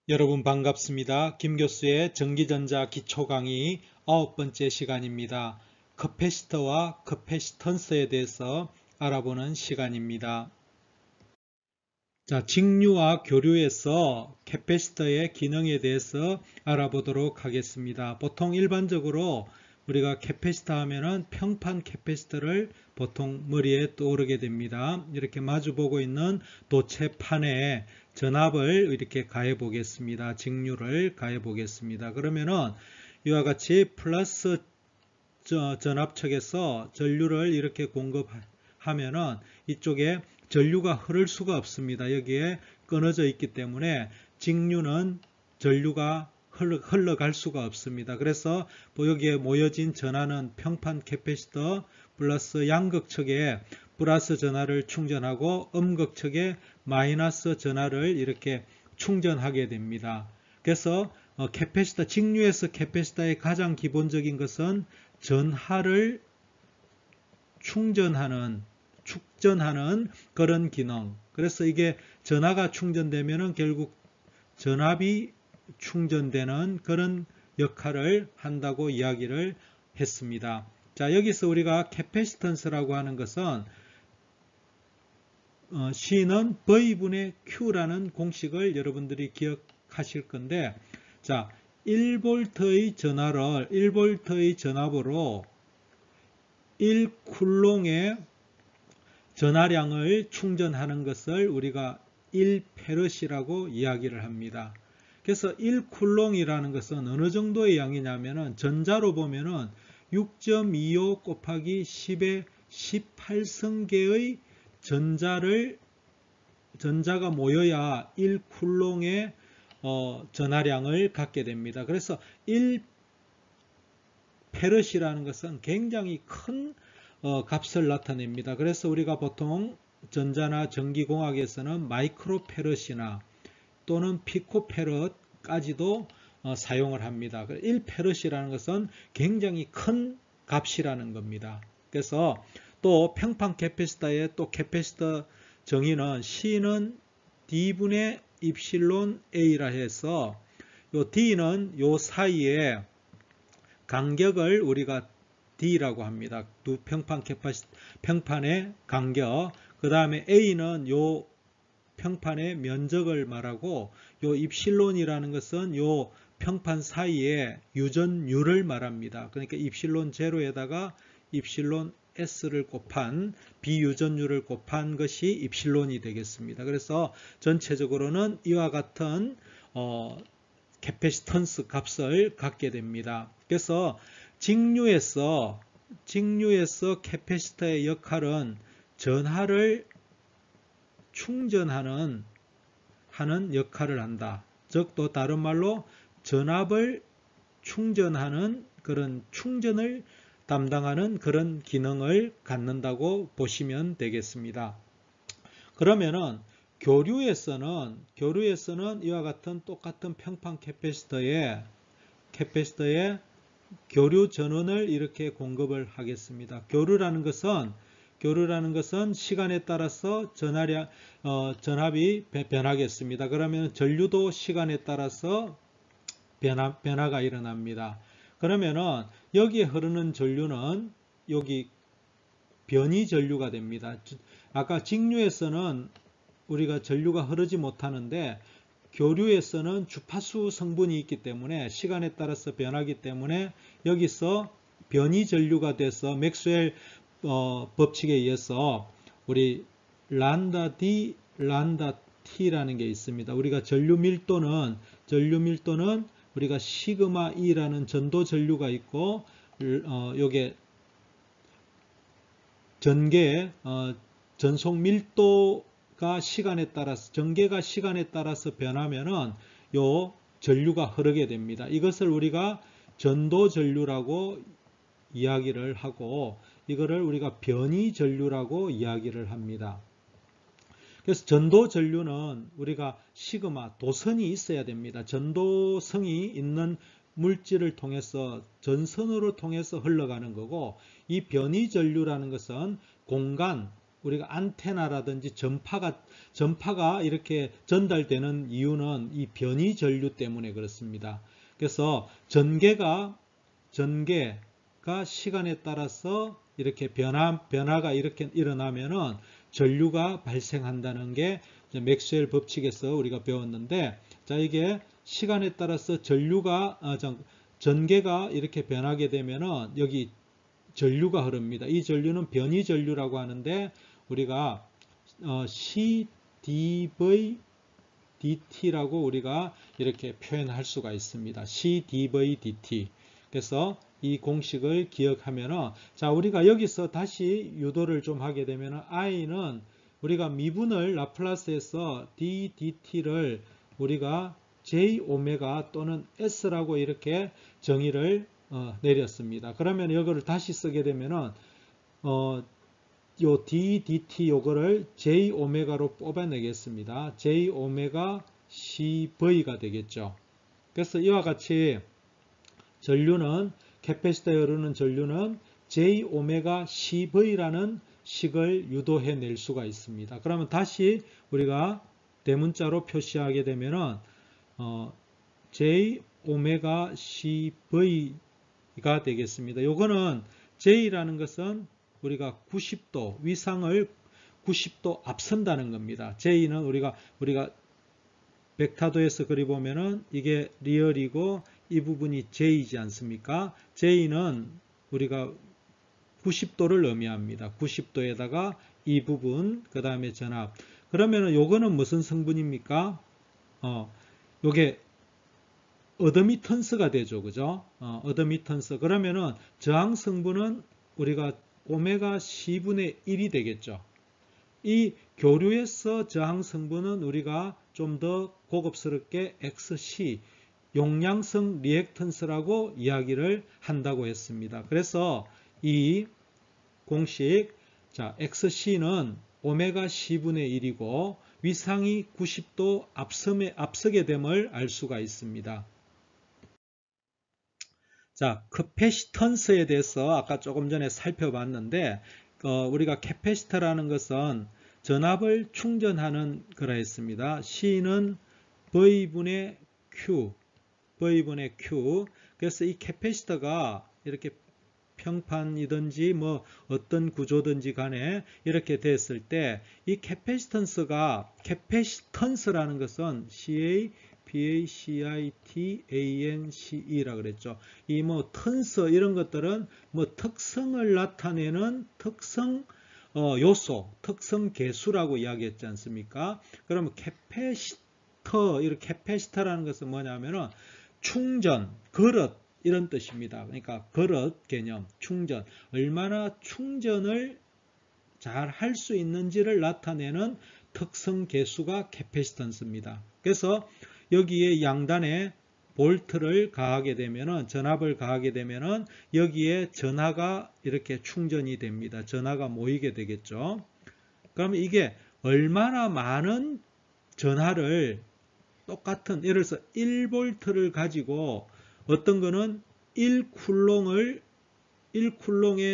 여러분 반갑습니다. 김 교수의 전기전자 기초 강의 9번째 시간입니다. 커패시터와 커패시턴스에 대해서 알아보는 시간입니다. 자, 직류와 교류에서 캐패시터의 기능에 대해서 알아보도록 하겠습니다. 보통 일반적으로 우리가 캐패시터 하면은 평판 캐패시터를 보통 머리에 떠오르게 됩니다. 이렇게 마주보고 있는 도체판에 전압을 이렇게 가해 보겠습니다. 직류를 가해 보겠습니다. 그러면은 이와 같이 플러스 전압 측에서 전류를 이렇게 공급하면은 이쪽에 전류가 흐를 수가 없습니다. 여기에 끊어져 있기 때문에 직류는 전류가 흘러갈 수가 없습니다. 그래서 여기에 모여진 전하는 평판 캐패시터 플러스 양극 측에 플러스 전하를 충전하고 음극 측에 마이너스 전하를 이렇게 충전하게 됩니다. 그래서 캐패시터, 직류에서 캐패시터의 가장 기본적인 것은 전하를 축전하는 그런 기능. 그래서 이게 전하가 충전되면은 결국 전압이 충전되는 그런 역할을 한다고 이야기를 했습니다. 자, 여기서 우리가 캐패시턴스라고 하는 것은 C는 V분의 Q라는 공식을 여러분들이 기억하실 건데, 자, 1V의 전하를 1V의 전압으로 1쿨롱의 전하량을 충전하는 것을 우리가 1페럿이라고 이야기를 합니다. 그래서 1쿨롱이라는 것은 어느 정도의 양이냐면은 전자로 보면은 6.25 곱하기 10의 18성계의 전자가 모여야 1쿨롱의 전하량을 갖게 됩니다. 그래서 1페럿이라는 것은 굉장히 큰 값을 나타냅니다. 그래서 우리가 보통 전자나 전기공학에서는 마이크로페럿이나 또는 피코페럿까지도 사용을 합니다. 1페럿이라는 것은 굉장히 큰 값이라는 겁니다. 그래서 또 평판 캐패시터의 또 캐패시터 정의는 C는 D분의 입실론 A라 해서 요 D는 요 사이에 간격을 우리가 D라고 합니다. 두 평판의 간격. 그 다음에 A는 요 평판의 면적을 말하고 요 입실론이라는 것은 요 평판 사이에 유전율을 말합니다. 그러니까 입실론 제로에다가 입실론 S를 곱한 비유전율을 곱한 것이 입실론이 되겠습니다. 그래서 전체적으로는 이와 같은 캐패시턴스 값을 갖게 됩니다. 그래서 직류에서 캐패시터의 역할은 전하를 충전하는 역할을 한다. 즉 또 다른 말로 전압을 충전하는 그런 충전을 담당하는 그런 기능을 갖는다고 보시면 되겠습니다. 그러면은 교류에서는 이와 같은 똑같은 평판 캐패시터에 교류 전원을 이렇게 공급을 하겠습니다. 교류라는 것은 시간에 따라서 전압이 변하겠습니다. 그러면 전류도 시간에 따라서 변화가 일어납니다. 그러면은 여기에 흐르는 전류는 여기 변이 전류가 됩니다. 아까 직류에서는 우리가 전류가 흐르지 못하는데 교류에서는 주파수 성분이 있기 때문에 시간에 따라서 변하기 때문에 여기서 변이 전류가 돼서 맥스웰 법칙에 의해서 우리 란다 D, 란다 T라는 게 있습니다. 우리가 전류 밀도는 우리가 시그마 E라는 전도 전류가 있고 요게 전속 밀도가 시간에 따라서 전개가 시간에 따라서 변하면은 요 전류가 흐르게 됩니다. 이것을 우리가 전도 전류라고 이야기를 하고 이거를 우리가 변이 전류라고 이야기를 합니다. 그래서 전도 전류는 우리가 시그마 도선이 있어야 됩니다. 전도성이 있는 물질을 통해서 전선으로 통해서 흘러가는 거고 이 변이 전류라는 것은 공간 우리가 안테나라든지 전파가 이렇게 전달되는 이유는 이 변이 전류 때문에 그렇습니다. 그래서 전개가 시간에 따라서 이렇게 변화가 이렇게 일어나면은 전류가 발생한다는 게 맥스웰 법칙에서 우리가 배웠는데, 자, 이게 시간에 따라서 전개가 이렇게 변하게 되면은 여기 전류가 흐릅니다. 이 전류는 변이 전류라고 하는데, 우리가 CdV dt라고 우리가 이렇게 표현할 수가 있습니다. CdV dt. 그래서 이 공식을 기억하면은, 자, 우리가 여기서 다시 유도를 좀 하게 되면은, i는 우리가 미분을 라플라스에서 d dt를 우리가 j 오메가 또는 s라고 이렇게 정의를 내렸습니다. 그러면 이거를 다시 쓰게 되면은 요 d dt 요거를 j 오메가로 뽑아내겠습니다. j 오메가 cv가 되겠죠. 그래서 이와 같이 전류는, 캐패시터에 흐르는 전류는 j 오메가 cv라는 식을 유도해 낼 수가 있습니다. 그러면 다시 우리가 대문자로 표시하게 되면은 j 오메가 cv가 되겠습니다. 요거는 j라는 것은 우리가 90도, 위상을 90도 앞선다는 겁니다. j는 우리가 벡타도에서 그려보면은 이게 리얼이고 이 부분이 j이지 않습니까? j는 우리가 90도를 의미합니다. 90도에다가 이 부분, 그 다음에 전압. 그러면은 요거는 무슨 성분입니까? 요게 어드미턴스가 되죠. 그죠? 어드미턴스. 그러면은 저항 성분은 우리가 오메가 C분의 1이 되겠죠. 이 교류에서 저항 성분은 우리가 좀 더 고급스럽게 XC, 용량성 리액턴스라고 이야기를 한다고 했습니다. 그래서 이 공식, 자, XC는 오메가 C분의 1이고 위상이 90도 앞서게 됨을 알 수가 있습니다. 자, 캐패시턴스에 대해서 아까 조금 전에 살펴봤는데, 우리가 캐패시터라는 것은 전압을 충전하는 거라 했습니다. C는 V분의 Q. 그래서 이 캐패시터가 이렇게 평판이든지 뭐 어떤 구조든지 간에 이렇게 됐을 때, 이 캐패시턴스라는 것은 CAPACITANCE라 그랬죠. 이 뭐 턴스 이런 것들은 뭐 특성을 나타내는 특성 요소, 특성 계수라고 이야기했지 않습니까? 그러면 캐패시터라는 것은 뭐냐면은 충전, 그릇 이런 뜻입니다. 그러니까 그릇 개념, 충전, 얼마나 충전을 잘 할 수 있는지를 나타내는 특성 계수가 캐패시턴스입니다. 그래서 여기에 양단에 볼트를 가하게 되면은, 전압을 가하게 되면은 여기에 전하가 이렇게 충전이 됩니다. 전하가 모이게 되겠죠. 그러면 이게 얼마나 많은 전하를 똑같은, 예를 들어서 1볼트를 가지고 어떤 거는 1쿨롱의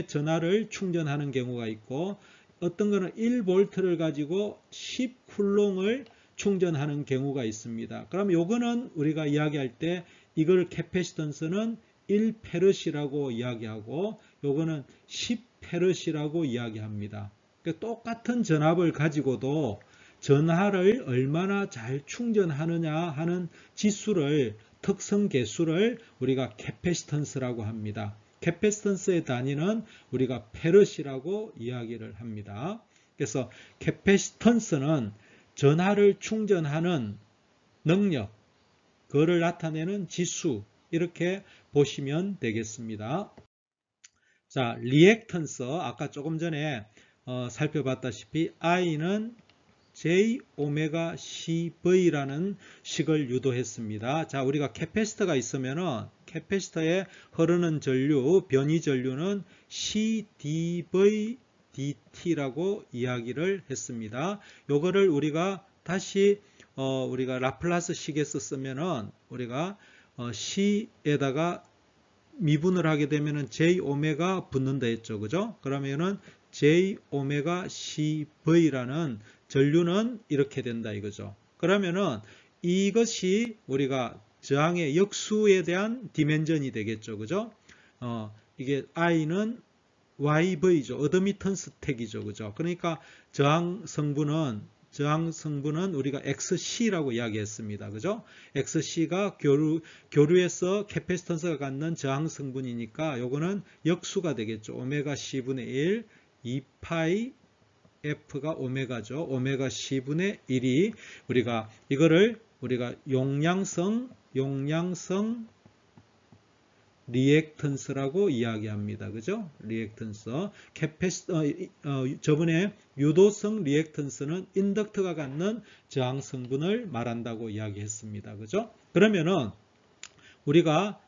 전하를 충전하는 경우가 있고, 어떤 거는 1볼트를 가지고 10쿨롱을 충전하는 경우가 있습니다. 그럼 요거는 우리가 이야기할 때 이걸 캐패시턴스는 1페르시라고 이야기하고 요거는 10페르시라고 이야기합니다. 그러니까 똑같은 전압을 가지고도 전하를 얼마나 잘 충전하느냐 하는 지수를, 특성 계수를 우리가 캐패시턴스라고 합니다. 캐패시턴스의 단위는 우리가 페르시라고 이야기를 합니다. 그래서 캐패시턴스는 전하를 충전하는 능력, 그거를 나타내는 지수, 이렇게 보시면 되겠습니다. 자, 리액턴스, 아까 조금 전에 살펴봤다시피 I는 J 오메가 CV라는 식을 유도했습니다. 자, 우리가 캐패시터가 있으면은 캐패시터에 흐르는 전류, 변이 전류는 CdV dt라고 이야기를 했습니다. 요거를 우리가 다시 우리가 라플라스 식에서 쓰면은 우리가 C에다가 미분을 하게 되면은 J 오메가 붙는다 했죠. 그죠? 그러면은 J 오메가 CV라는 전류는 이렇게 된다 이거죠. 그러면은 이것이 우리가 저항의 역수에 대한 디멘전이 되겠죠. 그죠? 이게 I는 YV죠. 어드미턴스 택이죠. 그죠? 그러니까 저항 성분은 우리가 XC라고 이야기했습니다. 그죠? XC가 교류에서 캐패시턴스가 갖는 저항 성분이니까 요거는 역수가 되겠죠. 오메가 C분의 1, 2파이 F가 오메가죠. 오메가 C분의 1이 이거를 우리가 용량성 리액턴스라고 이야기합니다. 그죠? 리액턴스. 저번에 유도성 리액턴스는 인덕터가 갖는 저항 성분을 말한다고 이야기했습니다. 그죠? 그러면은 우리가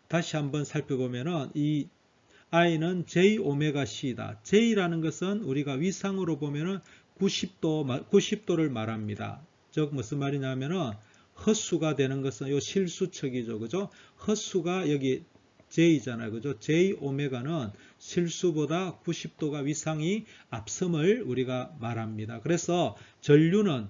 다시 한번 살펴보면은 이 I는 J 오메가 C다. J라는 것은 우리가 위상으로 보면은 90도를 말합니다. 즉 무슨 말이냐면은 헛수가 되는 것은 요 실수척이죠. 그죠? 헛수가 여기 J잖아요. 그죠? J 오메가는 실수보다 90도가 위상이 앞섬을 우리가 말합니다. 그래서 전류를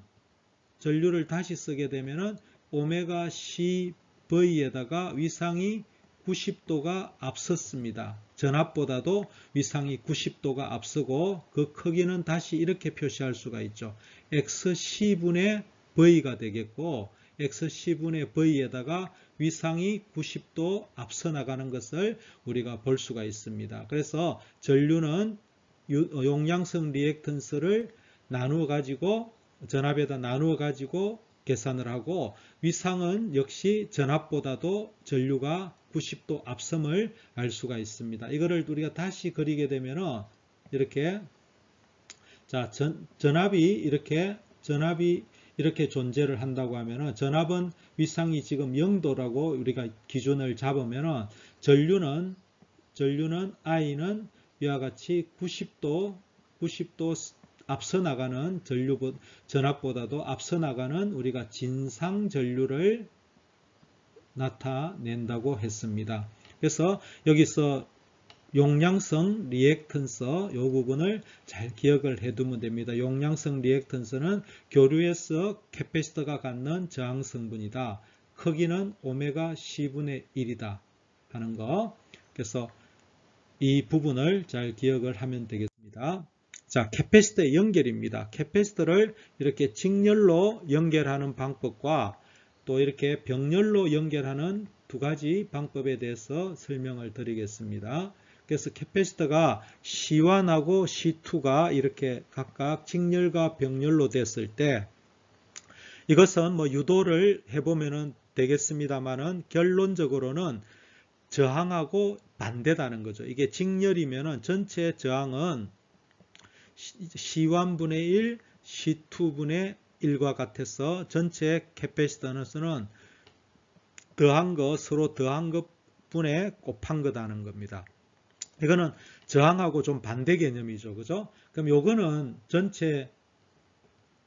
다시 쓰게 되면은 오메가 CV에다가 위상이 90도가 앞섰습니다. 전압보다도 위상이 90도가 앞서고 그 크기는 다시 이렇게 표시할 수가 있죠. XC분의 V가 되겠고 XC분의 V에다가 위상이 90도 앞서 나가는 것을 우리가 볼 수가 있습니다. 그래서 전류는 용량성 리액턴스를 나누어 가지고 전압에다 나누어 가지고 계산을 하고 위상은 역시 전압보다도 전류가 90도 앞섬을 알 수가 있습니다. 이거를 우리가 다시 그리게 되면은 이렇게 자 전압이 이렇게 존재를 한다고 하면은 전압은 위상이 지금 0도라고 우리가 기준을 잡으면은 전류는 I는 이와 같이 90도 앞서 나가는 전압보다도 앞서 나가는 우리가 진상 전류를 나타낸다고 했습니다. 그래서 여기서 용량성 리액턴스 이 부분을 잘 기억을 해두면 됩니다. 용량성 리액턴스는 교류에서 캐패시터가 갖는 저항 성분이다. 크기는 오메가 C분의 1이다 하는 거. 그래서 이 부분을 잘 기억을 하면 되겠습니다. 자, 캐패시터의 연결입니다. 캐패시터를 이렇게 직렬로 연결하는 방법과 또 이렇게 병렬로 연결하는 두 가지 방법에 대해서 설명을 드리겠습니다. 그래서 캐패시터가 C1하고 C2가 이렇게 각각 직렬과 병렬로 됐을 때 이것은 뭐 유도를 해보면 되겠습니다만은 결론적으로는 저항하고 반대다는 거죠. 이게 직렬이면은 전체 저항은 C1분의 1, C2분의 1과 같아서 전체 캐패시터는 서로 더한 것분에 곱한 거다는 겁니다. 이거는 저항하고 좀 반대 개념이죠. 그죠? 그럼 요거는 전체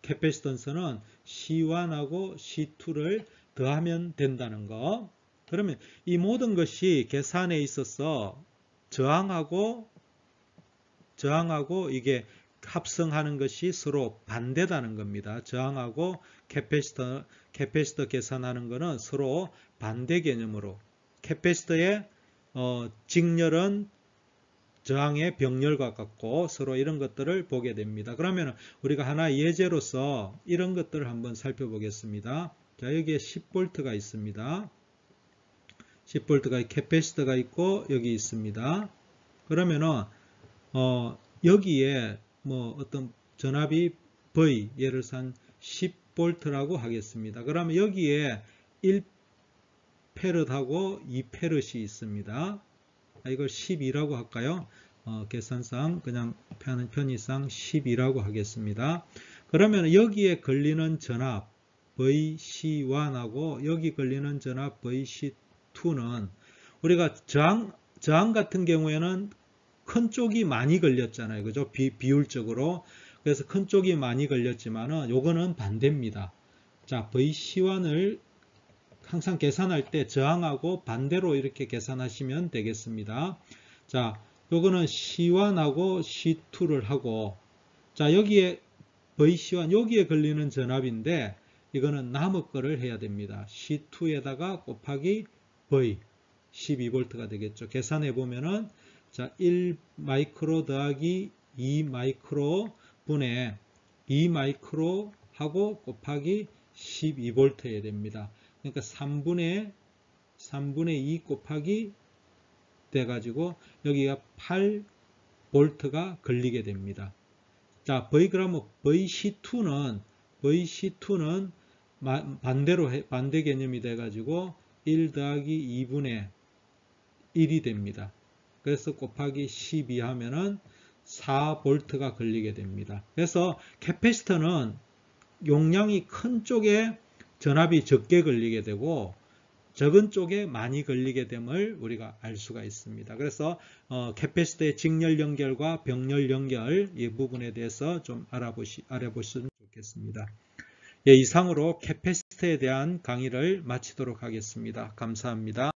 캐패시턴스는 C1하고 C2를 더하면 된다는 거. 그러면 이 모든 것이 계산에 있어서 저항하고 이게 합성하는 것이 서로 반대다는 겁니다. 저항하고 캐패시터 계산하는 것은 서로 반대 개념으로 캐패시터의 직렬은 저항의 병렬과 같고 서로 이런 것들을 보게 됩니다. 그러면 우리가 하나 예제로서 이런 것들을 한번 살펴보겠습니다. 자, 여기에 10V가 있습니다. 10V가 캐패시터가 있고 여기 있습니다. 그러면은 여기에 뭐 어떤 전압이 V 예를 들어서 10V라고 하겠습니다. 그러면 여기에 1페럿하고 2페럿이 있습니다. 이걸 12라고 할까요? 계산상 그냥 편의상 12라고 하겠습니다. 그러면 여기에 걸리는 전압 VC1하고 여기 걸리는 전압 VC2는 우리가 저항 같은 경우에는 큰 쪽이 많이 걸렸잖아요. 그죠? 비율적으로. 그래서 큰 쪽이 많이 걸렸지만은 요거는 반대입니다. 자, VC1을 항상 계산할 때 저항하고 반대로 이렇게 계산하시면 되겠습니다. 자, 요거는 C1하고 C2를 하고, 자, 여기에 VC1, 여기에 걸리는 전압인데, 이거는 남의 거를 해야 됩니다. C2에다가 곱하기 V, 12V가 되겠죠. 계산해 보면은, 자, 1 마이크로 더하기 2 마이크로 분의 2 마이크로 하고 곱하기 12V 해야 됩니다. 그러니까 3분의 2 곱하기 돼가지고 여기가 8V가 걸리게 됩니다. 자, 그러면 VC2는 반대 개념이 돼가지고 1 더하기 2분의 1이 됩니다. 그래서 곱하기 12 하면은 4V가 걸리게 됩니다. 그래서 캐패시터는 용량이 큰 쪽에 전압이 적게 걸리게 되고 적은 쪽에 많이 걸리게 됨을 우리가 알 수가 있습니다. 그래서 캐패시터의 직렬 연결과 병렬 연결 이 부분에 대해서 좀 알아보시면 좋겠습니다. 예, 이상으로 캐패시터에 대한 강의를 마치도록 하겠습니다. 감사합니다.